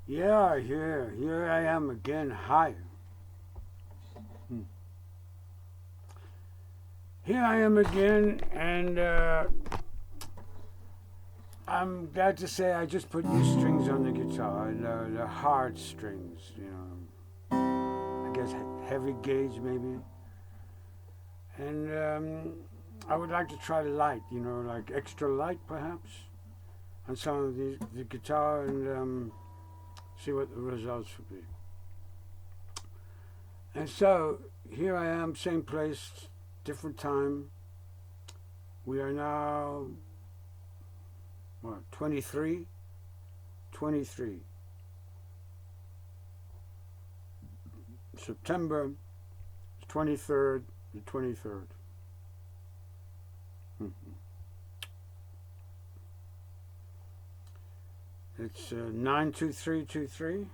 Yeah, here I am again. Hi. Hmm. Here I am again, and I'm glad to say I just put new strings on the guitar, the hard strings, I guess heavy gauge maybe. And I would like to try light, like extra light perhaps, on some of the guitar and see what the results would be. And so here I am, same place, different time. We are now, what, 23? 23. September 23rd, the 23rd. It's 92323,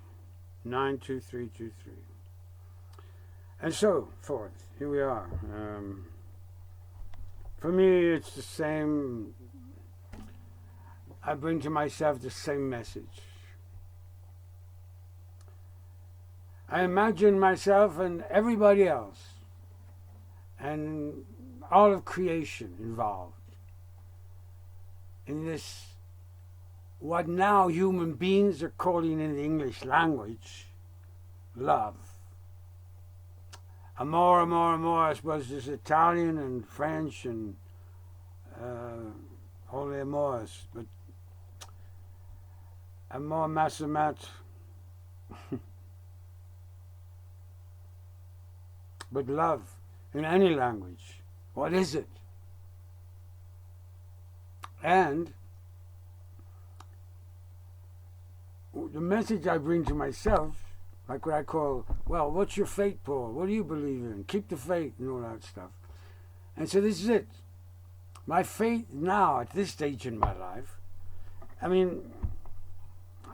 92323. And so forth. Here we are. For me, it's the same. I bring to myself the same message. I imagine myself and everybody else and all of creation involved in this, what now human beings are calling in the English language, love. Amor, amor, amor, I suppose there's Italian and French and all the amors, but amor masamat, but love in any language, what is it? And the message I bring to myself, like what I call, well, what's your fate, Paul? What do you believe in? Keep the faith and all that stuff. And so this is it. My fate now, at this stage in my life, I mean,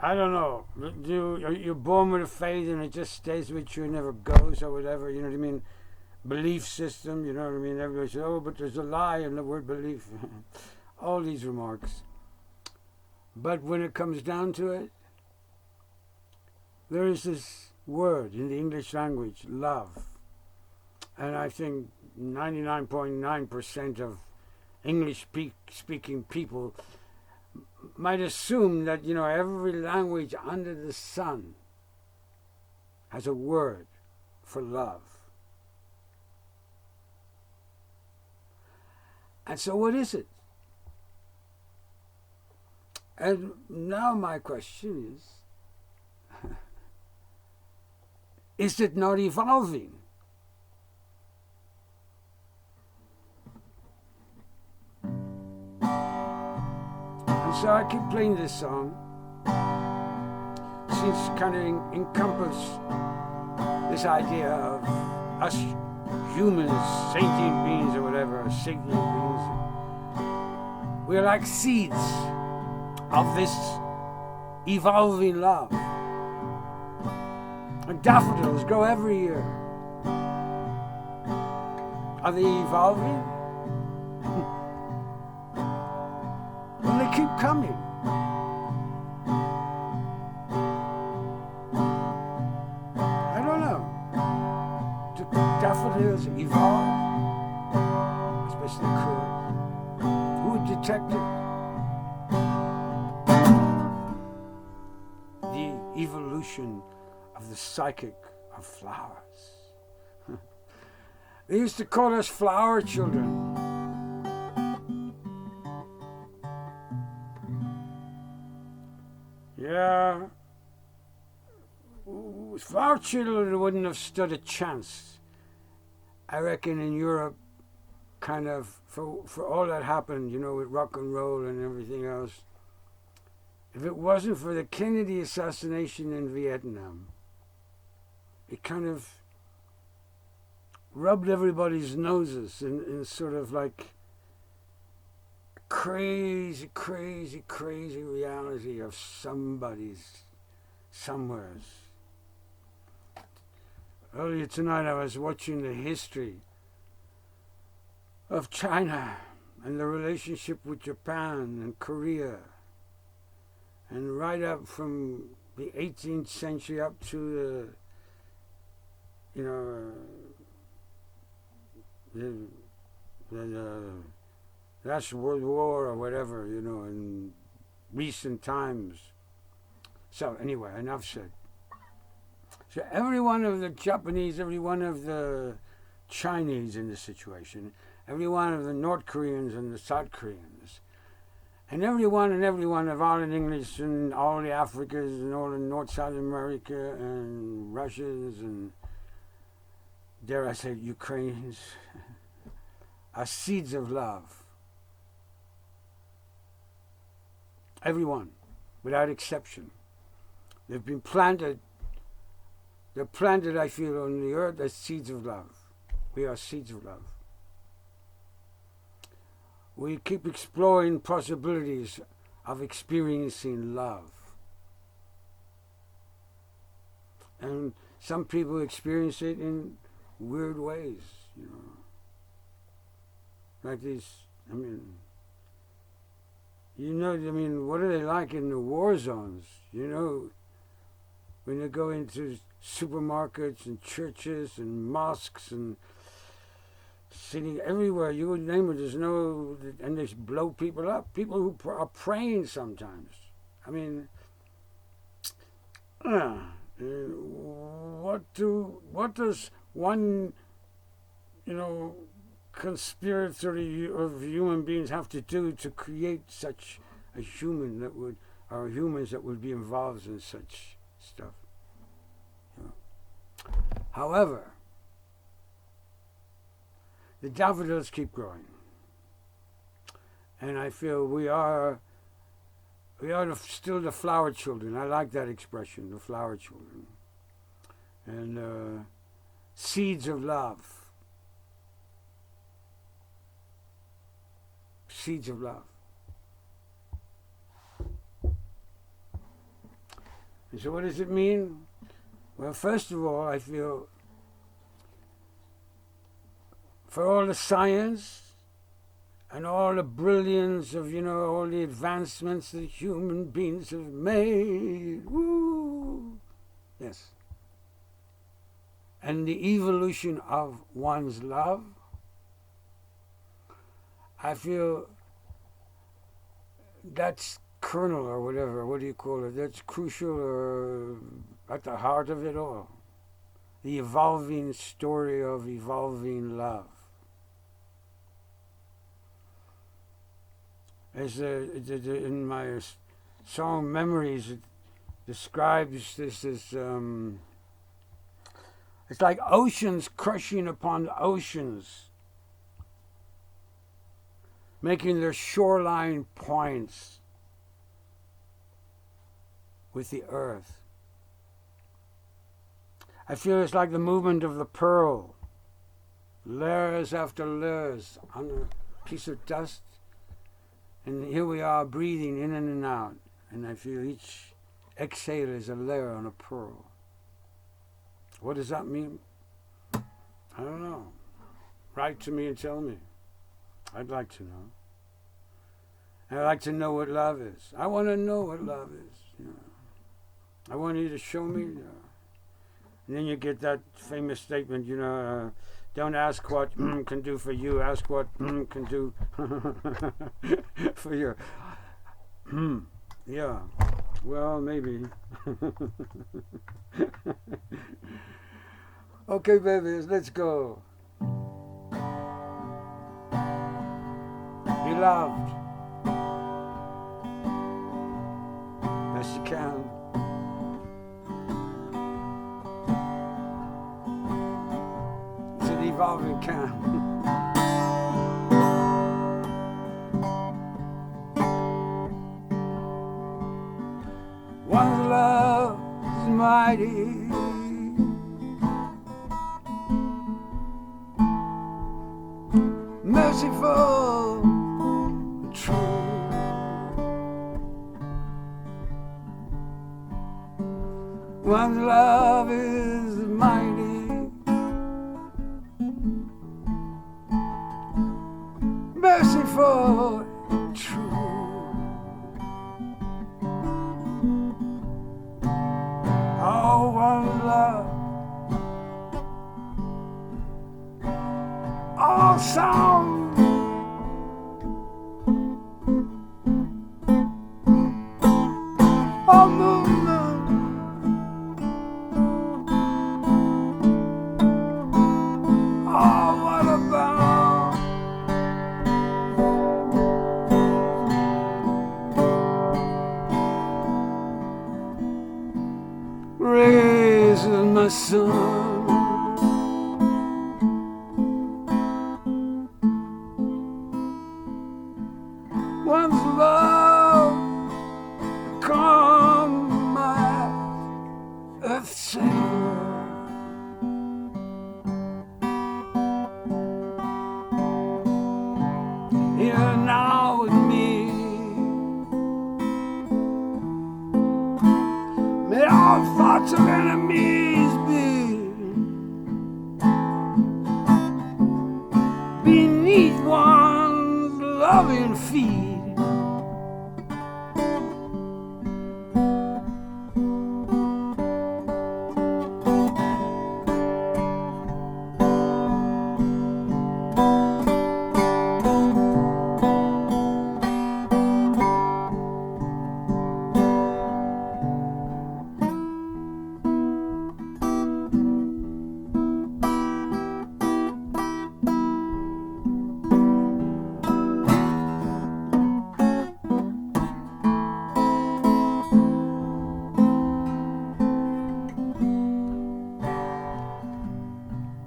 I don't know. You're born with a faith and it just stays with you and never goes or whatever, you know what I mean? Belief system, you know what I mean? Everybody says, oh, but there's a lie in the word belief. All these remarks. But when it comes down to it, there is this word in the English language, love. And I think 99.9% of English speaking people might assume that, every language under the sun has a word for love. And so what is it? And now my question is it not evolving? And so I keep playing this song since kind of encompass this idea of us humans, sentient beings or whatever, sentient beings. We're like seeds of this evolving love. And daffodils grow every year. Are they evolving? Well, they keep coming. I don't know. Do daffodils evolve? Especially could. Who would detect it? The evolution of the psychic of flowers. They used to call us flower children. Yeah, flower children wouldn't have stood a chance, I reckon, in Europe, kind of, for all that happened, with rock and roll and everything else. If it wasn't for the Kennedy assassination in Vietnam, it kind of rubbed everybody's noses in sort of like crazy, crazy, crazy reality of somebody's, somewheres. Earlier tonight I was watching the history of China and the relationship with Japan and Korea, and right up from the 18th century up to the last World War or whatever, in recent times. So anyway, enough said. So every one of the Japanese, every one of the Chinese in this situation, every one of the North Koreans and the South Koreans, and every one of all the English and all the Africans and all the North South America and Russians and, dare I say, Ukrainians, are seeds of love. Everyone, without exception. They've been planted. They're planted, I feel, on the earth as seeds of love. We are seeds of love. We keep exploring possibilities of experiencing love. And some people experience it in weird ways, Like these, what are they like in the war zones? When they go into supermarkets and churches and mosques and sitting everywhere, you would name it, and they blow people up. People who are praying sometimes. What does one, conspiracy of human beings have to do to create such a human or humans that would be involved in such stuff? However, the daffodils keep growing, and I feel we are still the flower children. I like that expression, the flower children, and seeds of love. Seeds of love. And so what does it mean? Well, first of all, I feel for all the science and all the brilliance of, all the advancements that human beings have made, woo, yes, and the evolution of one's love, I feel that's kernel or whatever, what do you call it? That's crucial or at the heart of it all. The evolving story of evolving love. As in my song Memories, it describes this as, it's like oceans crushing upon oceans, making their shoreline points with the earth. I feel it's like the movement of the pearl, layers after layers on a piece of dust, and here we are breathing in and out, and I feel each exhale is a layer on a pearl. What does that mean? I don't know. Write to me and tell me. I'd like to know. And I'd like to know what love is. I want to know what love is. I want you to show me. And then you get that famous statement, don't ask what can do for you, ask what can do for you. Yeah, well, maybe. Okay, babies, let's go. Be loved. Best you can. It's an evolving can. One's love is mighty. Merciful and true. One's love is mighty, merciful and true. sound of movement. Oh, what about raising my son? One's love become my earth savior. Here now with me, may all thoughts of enemies be beneath one's loving feet.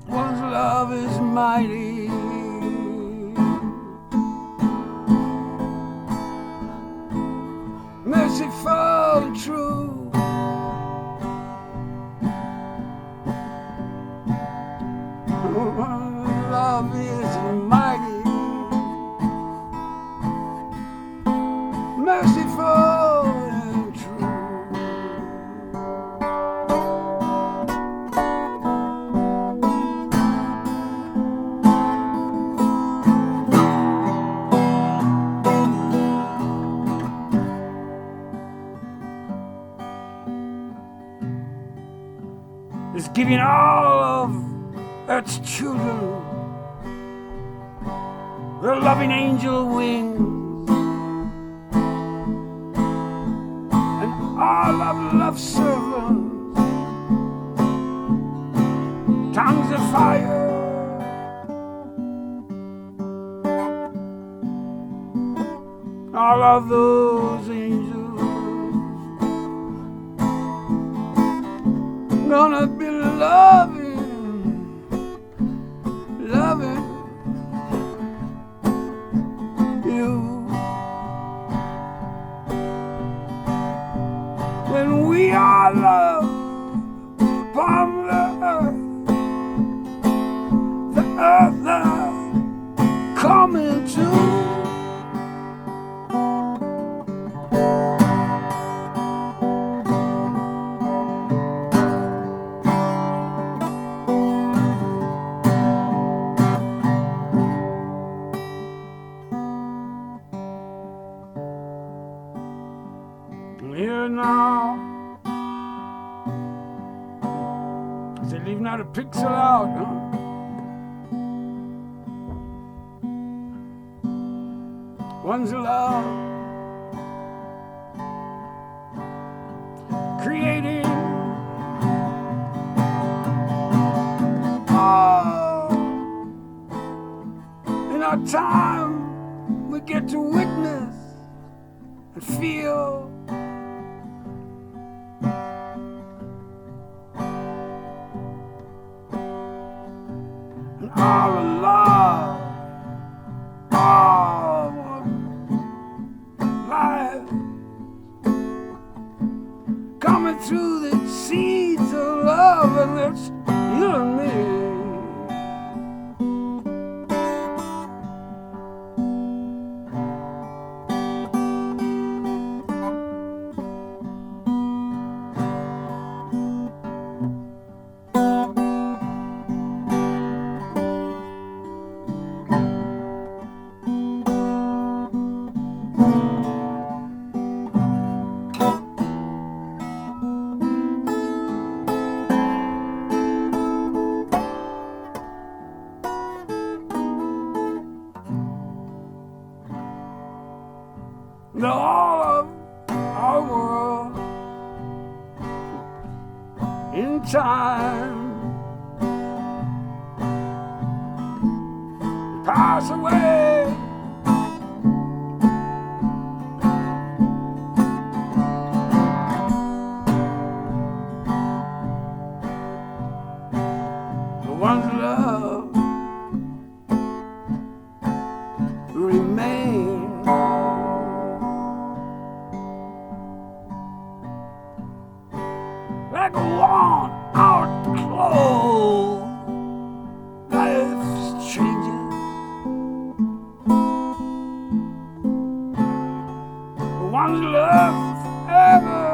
One's love is mighty, merciful and true. One's love is mighty, merciful and true. Is giving all of Earth's children the loving angel wings, and all of love's servants tongues of fire. All of those angels gonna be loving, loving you. When we are loved upon the earth coming to. Here now, they leave not a pixel out, huh? One's love, creating all in our time we get to witness and feel. All love, all life coming through the seeds of love, and it's you and me. in time pass away. The one's love remain. Like a worn out clothes, life's changing. The one's love ever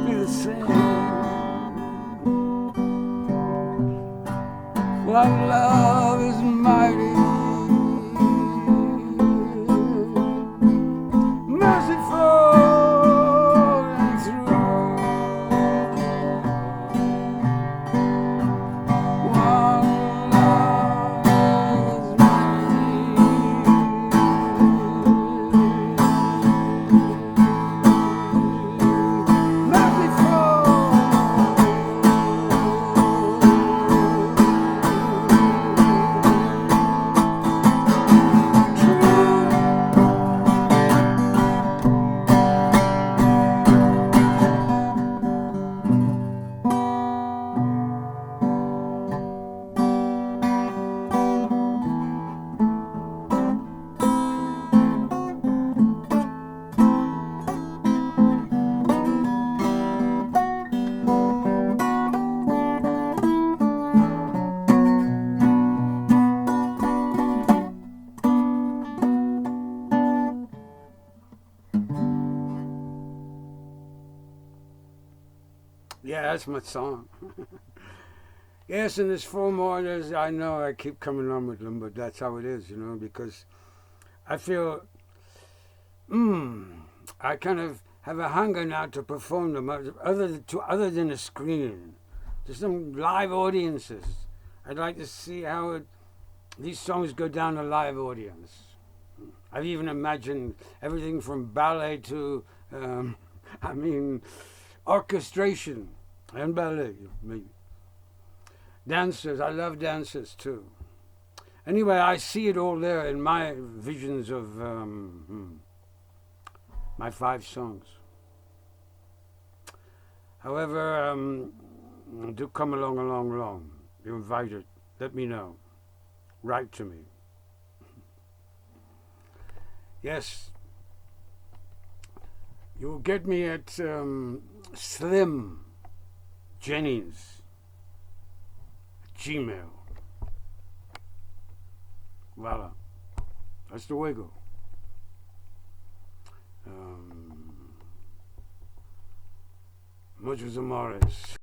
be the same. One love is mighty, merciful and true. One love is yeah, that's my song. Yes, and there's 4 more. I know I keep coming on with them, but that's how it is, because I feel, I kind of have a hunger now to perform them, other than a screen, to some live audiences. I'd like to see how these songs go down a live audience. I've even imagined everything from ballet to, orchestration and ballet. Dancers, I love dancers too. Anyway, I see it all there in my visions of my 5 songs. However, do come along. You're invited. Let me know. Write to me. Yes. You'll get me at Slim Jennings Gmail. Voila. That's the way to go. Muchos amores.